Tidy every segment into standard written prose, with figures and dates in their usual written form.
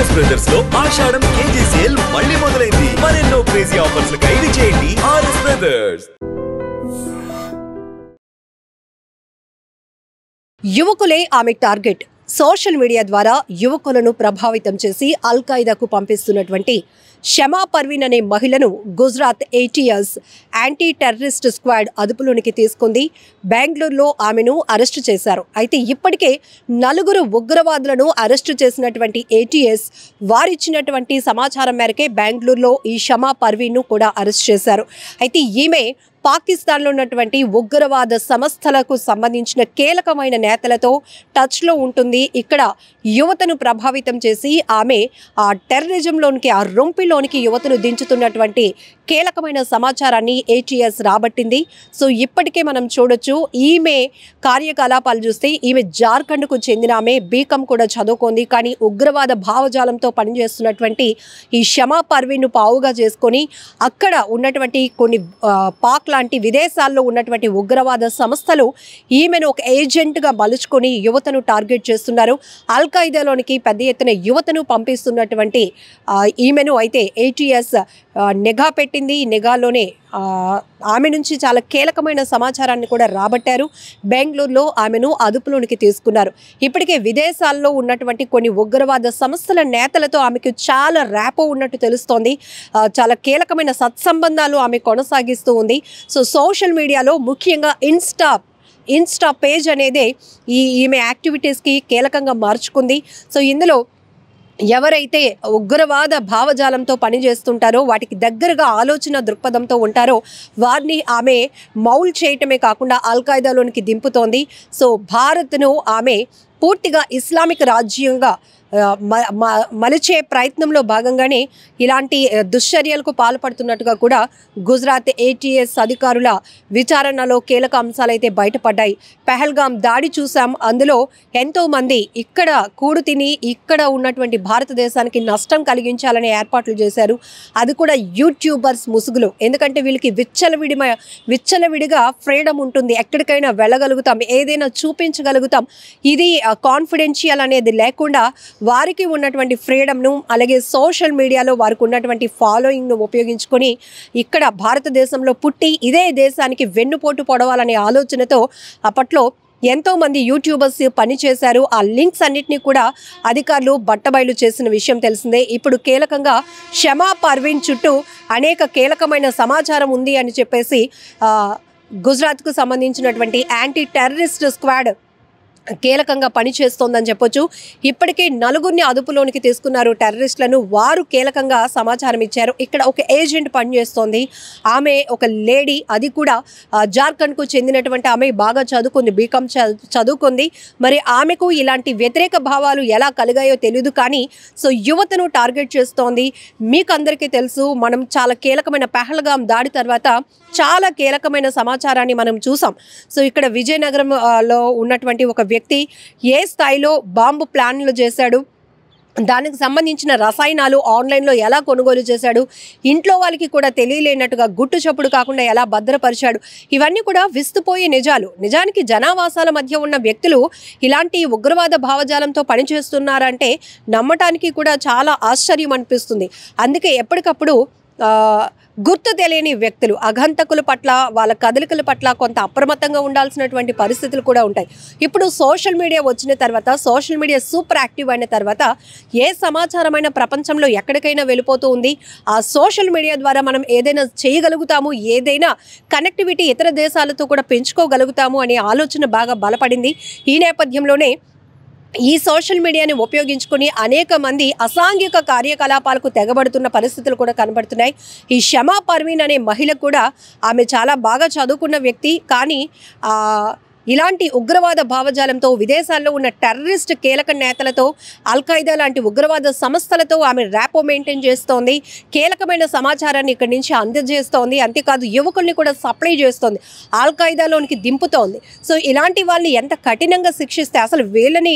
RS brothers లో ఆషాఢం KG sale మళ్ళీ మొదలైంది. మరెన్నో క్రేజీ ఆఫర్స్ ఖైదీ చేయండి ఆర్ఎస్ బ్రదర్స్. యువకులే ఆమె టార్గెట్. సోషల్ మీడియా ద్వారా యువకులను ప్రభావితం చేసి అల్-ఖైదాకు పంపిస్తున్నటువంటి షమా పర్వీన్ అనే మహిళను Gujarat ATS anti terrorist squad అదుపులోనికి తీసుకుంది. బెంగళూరులో ఆమెను అరెస్టు చేశారు. అయితే ఇప్పటికే 4 ఉగ్రవాదులను అరెస్టు చేసినటువంటి ATS వారిచ్చినటువంటి సమాచారం మేరకే బెంగళూరులో ఈ షమా పర్వీన్ను కూడా అరెస్ట్ చేశారు. అయితే ఈమె పాకిస్తాన్లో ఉన్నటువంటి ఉగ్రవాద సంస్థలకు సంబంధించిన కీలకమైన నేతలతో టచ్లో ఉంటుంది. ఇక్కడ యువతను ప్రభావితం చేసి ఆమె ఆ టెర్రరిజంలోనికి, ఆ రొంపిలోనికి యువతను దించుతున్నటువంటి కీలకమైన సమాచారాన్ని ATS రాబట్టింది. సో ఇప్పటికే మనం చూడొచ్చు, ఈమె కార్యకలాపాలు చూస్తే ఈమె జార్ఖండ్కు చెందిన ఆమె, బీకామ్ కూడా చదువుకుంది. కానీ ఉగ్రవాద భావజాలంతో పనిచేస్తున్నటువంటి ఈ షమా పర్వీన్ను పావుగా చేసుకొని అక్కడ ఉన్నటువంటి కొన్ని పాక్ లాంటి విదేశాల్లో ఉన్నటువంటి ఉగ్రవాద సంస్థలు ఈమెను ఒక ఏజెంట్గా మలుచుకొని యువతను టార్గెట్ చేస్తున్నారు. అల్-ఖైదాలోనికి పెద్ద ఎత్తున యువతను పంపిస్తున్నటువంటి ఈమెను అయితే ATS నిఘా పెట్టింది. నిఘాలోనే ఆమె నుంచి చాలా కీలకమైన సమాచారాన్ని కూడా రాబట్టారు. బెంగళూరులో ఆమెను అదుపులోనికి తీసుకున్నారు. ఇప్పటికే విదేశాల్లో ఉన్నటువంటి కొన్ని ఉగ్రవాద సంస్థల నేతలతో ఆమెకు చాలా ర్యాపో ఉన్నట్టు తెలుస్తోంది. చాలా కీలకమైన సత్సంబంధాలు ఆమె కొనసాగిస్తూ ఉంది. సో సోషల్ మీడియాలో ముఖ్యంగా ఇన్స్టా పేజ్ అనేదే ఈమె యాక్టివిటీస్కి కీలకంగా మార్చుకుంది. సో ఇందులో ఎవరైతే ఉగ్రవాద భావజాలంతో పనిచేస్తుంటారో, వాటికి దగ్గరగా ఆలోచన దృక్పథంతో ఉంటారో వారిని ఆమె మౌల్ చేయటమే కాకుండా అల్-ఖైదాలోనికి దింపుతోంది. సో భారత్ను ఆమె పూర్తిగా ఇస్లామిక్ రాజ్యంగా మలిచే ప్రయత్నంలో భాగంగానే ఇలాంటి దుశ్చర్యలకు పాల్పడుతున్నట్టుగా కూడా గుజరాత్ ATS అధికారుల విచారణలో కీలక అంశాలైతే బయటపడ్డాయి. పెహల్గాం దాడి చూసాం. అందులో ఎంతోమంది ఇక్కడ కూడు తిని ఇక్కడ ఉన్నటువంటి భారతదేశానికి నష్టం కలిగించాలనే ఏర్పాట్లు చేశారు. అది కూడా యూట్యూబర్స్ ముసుగులో. ఎందుకంటే వీళ్ళకి విచ్చలవిడిగా ఫ్రీడమ్ ఉంటుంది. ఎక్కడికైనా వెళ్ళగలుగుతాం, ఏదైనా చూపించగలుగుతాం. ఇది కాన్ఫిడెన్షియల్ అనేది లేకుండా వారికి ఉన్నటువంటి ఫ్రీడమ్ను, అలాగే సోషల్ మీడియాలో వారికి ఉన్నటువంటి ఫాలోయింగ్ను ఉపయోగించుకొని ఇక్కడ భారతదేశంలో పుట్టి ఇదే దేశానికి వెన్నుపోటు పొడవాలనే ఆలోచనతో అప్పట్లో ఎంతోమంది యూట్యూబర్స్ పనిచేశారు. ఆ లింక్స్ అన్నిటినీ కూడా అధికారులు బట్టబయలు చేసిన విషయం తెలిసిందే. ఇప్పుడు కీలకంగా షమా పర్వీన్ చుట్టూ అనేక కీలకమైన సమాచారం ఉంది అని చెప్పేసి గుజరాత్కు సంబంధించినటువంటి యాంటీ టెర్రరిస్ట్ స్క్వాడ్ కీలకంగా పనిచేస్తోందని చెప్పొచ్చు. ఇప్పటికే 4 అదుపులోనికి తీసుకున్నారు టెర్రరిస్టులను. వారు కీలకంగా సమాచారం ఇచ్చారు. ఇక్కడ ఒక ఏజెంట్ పనిచేస్తోంది. ఆమె ఒక లేడీ, అది కూడా జార్ఖండ్కు చెందినటువంటి ఆమె, బాగా చదువుకుంది, బీకామ్ చదువుకుంది. మరి ఆమెకు ఇలాంటి వ్యతిరేక భావాలు ఎలా కలిగాయో తెలియదు, కానీ సో యువతను టార్గెట్ చేస్తోంది. మీకు అందరికీ తెలుసు, మనం చాలా కీలకమైన పెహల్గాం దాడి తర్వాత చాలా కీలకమైన సమాచారాన్ని మనం చూసాం. సో ఇక్కడ విజయనగరంలో ఉన్నటువంటి ఒక వ్యక్తి ఏ స్థాయిలో బాంబు ప్లాన్లు చేశాడు, దానికి సంబంధించిన రసాయనాలు ఆన్లైన్లో ఎలా కొనుగోలు చేశాడు, ఇంట్లో వాళ్ళకి కూడా తెలియలేనట్టుగా గుట్టు చప్పుడు కాకుండా ఎలా భద్రపరిచాడు, ఇవన్నీ కూడా విస్తుపోయే నిజాలు. నిజానికి జనావాసాల మధ్య ఉన్న వ్యక్తులు ఇలాంటి ఉగ్రవాద భావజాలంతో పనిచేస్తున్నారంటే నమ్మటానికి కూడా చాలా ఆశ్చర్యం అనిపిస్తుంది. అందుకే ఎప్పటికప్పుడు గుర్తు తెలియని వ్యక్తులు, అఘంతకుల పట్ల, వాళ్ళ కదలికల పట్ల కొంత అప్రమత్తంగా ఉండాల్సినటువంటి పరిస్థితులు కూడా ఉంటాయి. ఇప్పుడు సోషల్ మీడియా వచ్చిన తర్వాత, సోషల్ మీడియా సూపర్ యాక్టివ్ అయిన తర్వాత ఏ సమాచారమైన ప్రపంచంలో ఎక్కడికైనా వెళ్ళిపోతూ ఉంది. ఆ సోషల్ మీడియా ద్వారా మనం ఏదైనా చేయగలుగుతాము, ఏదైనా కనెక్టివిటీ ఇతర దేశాలతో కూడా పెంచుకోగలుగుతాము అనే ఆలోచన బాగా బలపడింది. ఈ నేపథ్యంలోనే ఈ సోషల్ మీడియాని ఉపయోగించుకొని అనేక మంది అసాంఘిక కార్యకలాపాలకు తెగబడుతున్న పరిస్థితులు కూడా కనబడుతున్నాయి. ఈ షమా పర్వీన్ అనే మహిళ కూడా, ఆమె చాలా బాగా చదువుకున్న వ్యక్తి, కానీ ఇలాంటి ఉగ్రవాద భావజాలంతో విదేశాల్లో ఉన్న టెర్రరిస్ట్ కీలక నేతలతో, అల్-ఖైదా లాంటి ఉగ్రవాద సంస్థలతో ఆమె ర్యాపో మెయింటైన్ చేస్తోంది. కీలకమైన సమాచారాన్ని ఇక్కడి నుంచి అందజేస్తోంది. అంతేకాదు యువకుల్ని కూడా సప్లై చేస్తోంది, అల్-ఖైదాలోనికి దింపుతోంది. సో ఇలాంటి వాళ్ళని ఎంత కఠినంగా శిక్షిస్తే, అసలు వీళ్ళని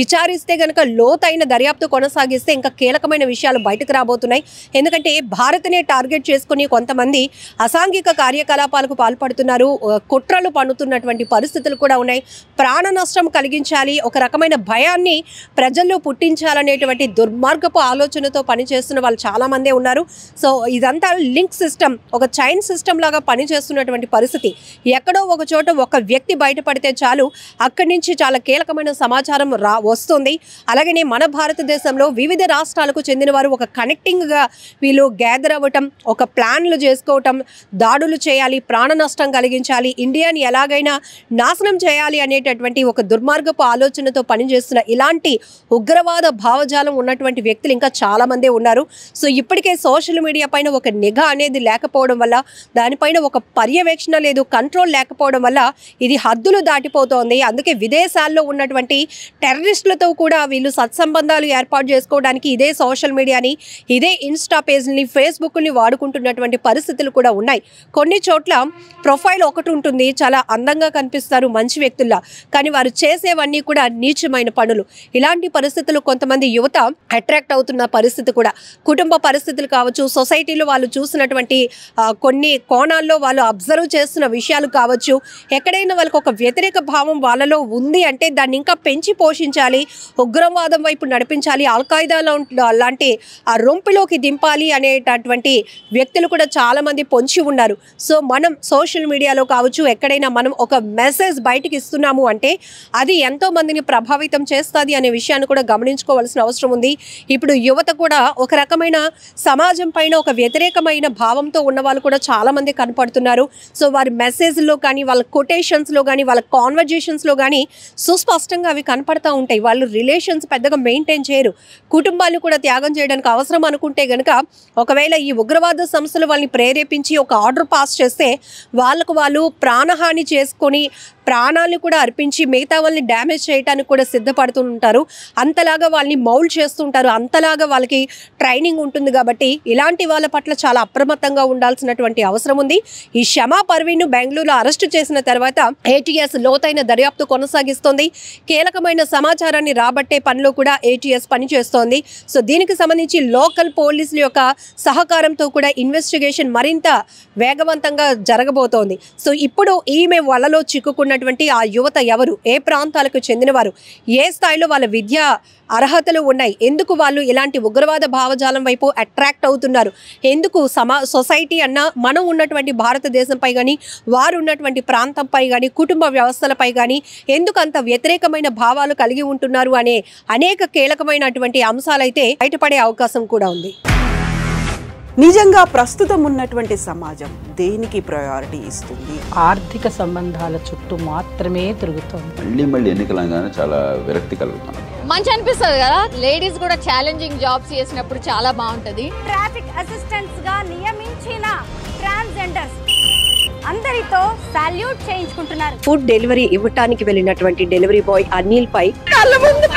విచారిస్తే కనుక లోతైన దర్యాప్తు కొనసాగిస్తే ఇంకా కీలకమైన విషయాలు బయటకు రాబోతున్నాయి. ఎందుకంటే భారత్నే టార్గెట్ చేసుకుని కొంతమంది అసాంఘిక కార్యకలాపాలకు పాల్పడుతున్నారు, కుట్రలు పన్నుతున్నటువంటి పరిస్థితులు పరిస్థితులు కూడా ఉన్నాయి. ప్రాణ నష్టం కలిగించాలి, ఒక రకమైన భయాన్ని ప్రజల్లో పుట్టించాలనేటువంటి దుర్మార్గపు ఆలోచనతో పనిచేస్తున్న వాళ్ళు చాలామందే ఉన్నారు. సో ఇదంతా లింక్ సిస్టమ్, ఒక చైన్ సిస్టమ్ లాగా పనిచేస్తున్నటువంటి పరిస్థితి. ఎక్కడో ఒక చోట ఒక వ్యక్తి బయటపడితే చాలు, అక్కడి నుంచి చాలా కీలకమైన సమాచారం వస్తుంది. అలాగనే మన భారతదేశంలో వివిధ రాష్ట్రాలకు చెందిన వారు ఒక కనెక్టింగ్గా వీళ్ళు గ్యాదర్ అవ్వటం, ఒక ప్లాన్లు చేసుకోవటం, దాడులు చేయాలి, ప్రాణ నష్టం కలిగించాలి, ఇండియాని ఎలాగైనా నాశనం చేయాలి అనేటటువంటి ఒక దుర్మార్గపు ఆలోచనతో పనిచేస్తున్న ఇలాంటి ఉగ్రవాద భావజాలం ఉన్నటువంటి వ్యక్తులు ఇంకా చాలామందే ఉన్నారు. సో ఇప్పటికే సోషల్ మీడియా పైన ఒక నిఘా అనేది లేకపోవడం వల్ల, దానిపైన ఒక పర్యవేక్షణ లేదు, కంట్రోల్ లేకపోవడం వల్ల ఇది హద్దులు దాటిపోతోంది. అందుకే విదేశాల్లో ఉన్నటువంటి టెర్రరిస్టులతో కూడా వీళ్ళు సత్సంబంధాలు ఏర్పాటు చేసుకోవడానికి ఇదే సోషల్ మీడియాని, ఇదే ఇన్స్టా పేజ్ని, ఫేస్బుక్ని వాడుకుంటున్నటువంటి పరిస్థితులు కూడా ఉన్నాయి. కొన్ని చోట్ల ప్రొఫైల్ ఒకటి ఉంటుంది, చాలా అందంగా కనిపిస్తారు మంచి వ్యక్తుల్లా, కానీ వారు చేసేవన్నీ కూడా నీచమైన పనులు. ఇలాంటి పరిస్థితులు కొంతమంది యువత అట్రాక్ట్ అవుతున్న పరిస్థితి కూడా, కుటుంబ పరిస్థితులు కావచ్చు, సొసైటీలో వాళ్ళు చూసినటువంటి కొన్ని కోణాల్లో వాళ్ళు అబ్జర్వ్ చేస్తున్న విషయాలు కావచ్చు, ఎక్కడైనా వాళ్ళకి ఒక వ్యతిరేక భావం వాళ్ళలో ఉంది అంటే దాన్ని ఇంకా పెంచి పోషించాలి, ఉగ్రవాదం వైపు నడిపించాలి, అల్ఖాయిదాలో అలాంటి ఆ రొంపిలోకి దింపాలి అనేటటువంటి వ్యక్తులు కూడా చాలామంది పొంచి ఉన్నారు. సో మనం సోషల్ మీడియాలో కావచ్చు, ఎక్కడైనా మనం ఒక మెసేజ్ బయటికి ఇస్తున్నాము అంటే అది ఎంతో మందిని ప్రభావితం చేస్తుంది అనే విషయాన్ని కూడా గమనించుకోవాల్సిన అవసరం ఉంది. ఇప్పుడు యువత కూడా ఒక రకమైన సమాజం పైన ఒక వ్యతిరేకమైన భావంతో ఉన్న వాళ్ళు కూడా చాలామంది కనపడుతున్నారు. సో వారి మెసేజ్లో కానీ, వాళ్ళ కొటేషన్స్లో కానీ, వాళ్ళ కాన్వర్జేషన్స్లో కానీ సుస్పష్టంగా అవి కనపడతా ఉంటాయి. వాళ్ళు రిలేషన్స్ పెద్దగా మెయింటైన్ చేయరు, కుటుంబాన్ని కూడా త్యాగం చేయడానికి అవసరం అనుకుంటే కనుక, ఒకవేళ ఈ ఉగ్రవాద సంస్థలు వాళ్ళని ప్రేరేపించి ఒక ఆర్డర్ పాస్ చేస్తే వాళ్ళకు వాళ్ళు ప్రాణహాని చేసుకొని ప్రాణాలను కూడా అర్పించి మిగతా వాళ్ళని డ్యామేజ్ చేయడానికి కూడా సిద్ధపడుతూ ఉంటారు. అంతలాగా వాళ్ళని మౌల్డ్ చేస్తుంటారు, అంతలాగా వాళ్ళకి ట్రైనింగ్ ఉంటుంది. కాబట్టి ఇలాంటి వాళ్ళ పట్ల చాలా అప్రమత్తంగా ఉండాల్సినటువంటి అవసరం ఉంది. ఈ షమా పర్వీన్ను బెంగళూరులో అరెస్టు చేసిన తర్వాత ఏటీఎస్ లోతైన దర్యాప్తు కొనసాగిస్తోంది. కీలకమైన సమాచారాన్ని రాబట్టే పనిలో కూడా ఏటీఎస్ పనిచేస్తోంది. సో దీనికి సంబంధించి లోకల్ పోలీసుల యొక్క సహకారంతో కూడా ఇన్వెస్టిగేషన్ మరింత వేగవంతంగా జరగబోతోంది. సో ఇప్పుడు ఈమె వలలో చిక్కుకున్న ఆ యువత ఎవరు, ఏ ప్రాంతాలకు చెందినవారు, ఏ స్థాయిలో వాళ్ళ విద్యా అర్హతలు ఉన్నాయి, ఎందుకు వాళ్ళు ఇలాంటి ఉగ్రవాద భావజాలం వైపు అట్రాక్ట్ అవుతున్నారు, ఎందుకు సొసైటీ అన్న మనం ఉన్నటువంటి భారతదేశంపై కానీ, వారు ఉన్నటువంటి ప్రాంతంపై కానీ, కుటుంబ వ్యవస్థలపై కానీ ఎందుకు అంత వ్యతిరేకమైన భావాలు కలిగి ఉంటున్నారు అనే అనేక కీలకమైనటువంటి అంశాలైతే బయటపడే అవకాశం కూడా ఉంది. నిజంగా ప్రస్తుతం ఉన్నటువంటి సమాజం దేనికి ప్రయారిటీ ఇస్తుంది? ఆర్థిక సంబంధాల చుట్టూ మాత్రమే తిరుగుతుంది. మళ్ళీ ఎన్నికలంగానే చాలా విరక్తి కలుగుతుంది. మంచి అనిపిస్తుంది కదా, లేడీస్ కూడా ఛాలెంజింగ్ జాబ్స్ చేసినప్పుడు చాలా బాగుంటది. ట్రాఫిక్ అసిస్టెంట్స్ గా నియమించిన ట్రాన్స్జెండర్స్ అందరితో సాల్యూట్ చేయించుకుంటున్నారు. ఫుడ్ డెలివరీ ఇవ్వటానికి వెళ్ళినటువంటి డెలివరీ బాయ్ అనిల్ పై కళ్ళ ముందు